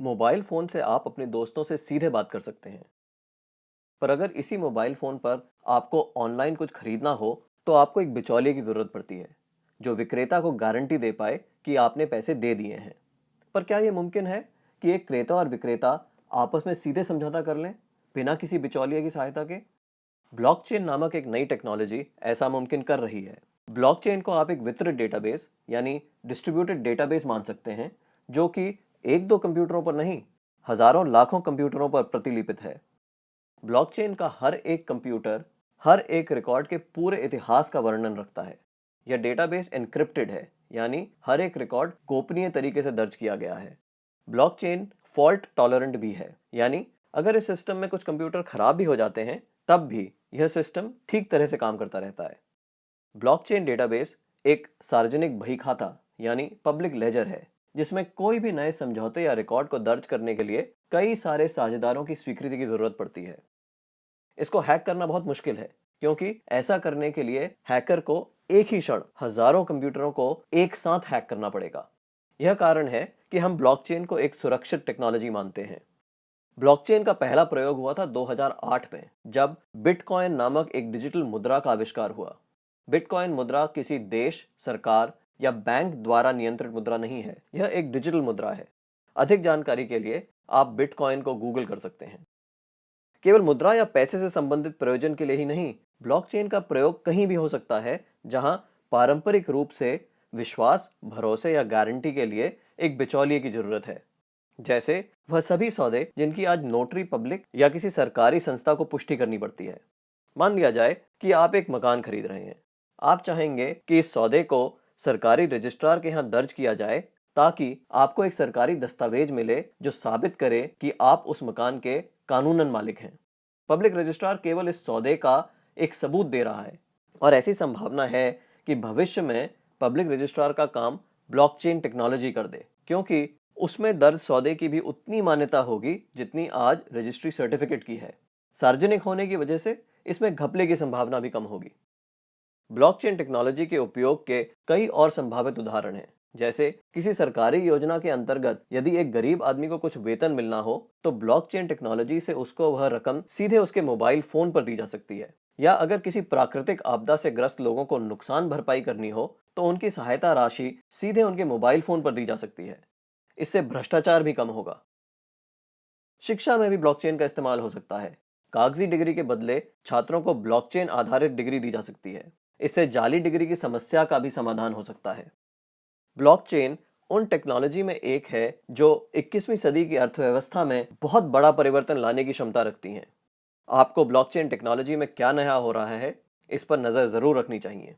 Mobile phone से आप अपने दोस्तों से सीधे बात कर सकते हैं। पर अगर इसी मोबाइल फ़ोन पर आपको ऑनलाइन कुछ खरीदना हो, तो आपको एक बिचौलिए की ज़रूरत पड़ती है, जो विक्रेता को गारंटी दे पाए कि आपने पैसे दे दिए हैं। पर क्या ये मुमकिन है कि एक क्रेता और विक्रेता आपस में सीधे समझौता कर लें, बिना किसी बिचौलिए की सहायता के? ब्लॉकचेन नामक एक नई टेक्नोलॉजी ऐसा मुमकिन कर रही है। ब्लॉकचेन को आप एक वितरित डेटाबेस यानी डिस्ट्रीब्यूटेड डेटाबेस मान सकते हैं, जो कि एक दो कंप्यूटरों पर नहीं, हजारों लाखों कंप्यूटरों पर प्रतिलिपित है। ब्लॉकचेन का हर एक कंप्यूटर हर एक रिकॉर्ड के पूरे इतिहास का वर्णन रखता है। यह डेटाबेस एन्क्रिप्टेड है, यानी हर एक रिकॉर्ड गोपनीय तरीके से दर्ज किया गया है। ब्लॉकचेन फॉल्ट टॉलरेंट भी है, यानी अगर इस सिस्टम में कुछ कंप्यूटर खराब भी हो जाते हैं, तब भी यह सिस्टम ठीक तरह से काम करता रहता है। ब्लॉकचेन डेटाबेस एक सार्वजनिक बही खाता यानी पब्लिक लेजर है, जिसमें कोई भी नए समझौते या रिकॉर्ड को दर्ज करने के लिए कई सारे साझेदारों की स्वीकृति की जरूरत पड़ती है। इसको हैक करना बहुत मुश्किल है, क्योंकि ऐसा करने के लिए हैकर को एक ही क्षण हजारों कंप्यूटरों को एक साथ हैक करना पड़ेगा। यह कारण है कि हम ब्लॉकचेन को एक सुरक्षित टेक्नोलॉजी मानते हैं। ब्लॉकचेन का पहला प्रयोग हुआ था 2008 में, जब बिटकॉइन नामक एक डिजिटल मुद्रा का आविष्कार हुआ। बिटकॉइन मुद्रा किसी देश, सरकार या बैंक द्वारा नियंत्रित मुद्रा नहीं है, यह एक डिजिटल मुद्रा है। अधिक जानकारी के लिए आप बिटकॉइन को गूगल कर सकते हैं। केवल मुद्रा या पैसे से संबंधित प्रयोजन के लिए ही नहीं, ब्लॉकचेन का प्रयोग कहीं भी हो सकता है जहां पारंपरिक रूप से विश्वास, भरोसे या गारंटी के लिए एक बिचौलिए की जरूरत है। जैसे वह सभी सौदे जिनकी आज नोटरी पब्लिक या किसी सरकारी संस्था को पुष्टि करनी पड़ती है। मान लिया जाए कि आप एक मकान खरीद रहे हैं। आप चाहेंगे कि इस सौदे को सरकारी रजिस्ट्रार के यहाँ दर्ज किया जाए, ताकि आपको एक सरकारी दस्तावेज मिले जो साबित करे कि आप उस मकान के कानूनन मालिक हैं। पब्लिक रजिस्ट्रार केवल इस सौदे का एक सबूत दे रहा है, और ऐसी संभावना है कि भविष्य में पब्लिक रजिस्ट्रार का काम ब्लॉकचेन टेक्नोलॉजी कर दे, क्योंकि उसमें दर्ज सौदे की भी उतनी मान्यता होगी जितनी आज रजिस्ट्री सर्टिफिकेट की है। सार्वजनिक होने की वजह से इसमें घपले की संभावना भी कम होगी। ब्लॉकचेन टेक्नोलॉजी के उपयोग के कई और संभावित उदाहरण हैं। जैसे किसी सरकारी योजना के अंतर्गत यदि एक गरीब आदमी को कुछ वेतन मिलना हो, तो ब्लॉकचेन टेक्नोलॉजी से उसको वह रकम सीधे उसके मोबाइल फोन पर दी जा सकती है। या अगर किसी प्राकृतिक आपदा से ग्रस्त लोगों को नुकसान भरपाई करनी हो, तो उनकी सहायता राशि सीधे उनके मोबाइल फोन पर दी जा सकती है। इससे भ्रष्टाचार भी कम होगा। शिक्षा में भी ब्लॉकचेन का इस्तेमाल हो सकता है। कागजी डिग्री के बदले छात्रों को ब्लॉकचेन आधारित डिग्री दी जा सकती है। इससे जाली डिग्री की समस्या का भी समाधान हो सकता है। ब्लॉकचेन उन टेक्नोलॉजी में एक है जो 21वीं सदी की अर्थव्यवस्था में बहुत बड़ा परिवर्तन लाने की क्षमता रखती हैं। आपको ब्लॉकचेन टेक्नोलॉजी में क्या नया हो रहा है, इस पर नजर जरूर रखनी चाहिए।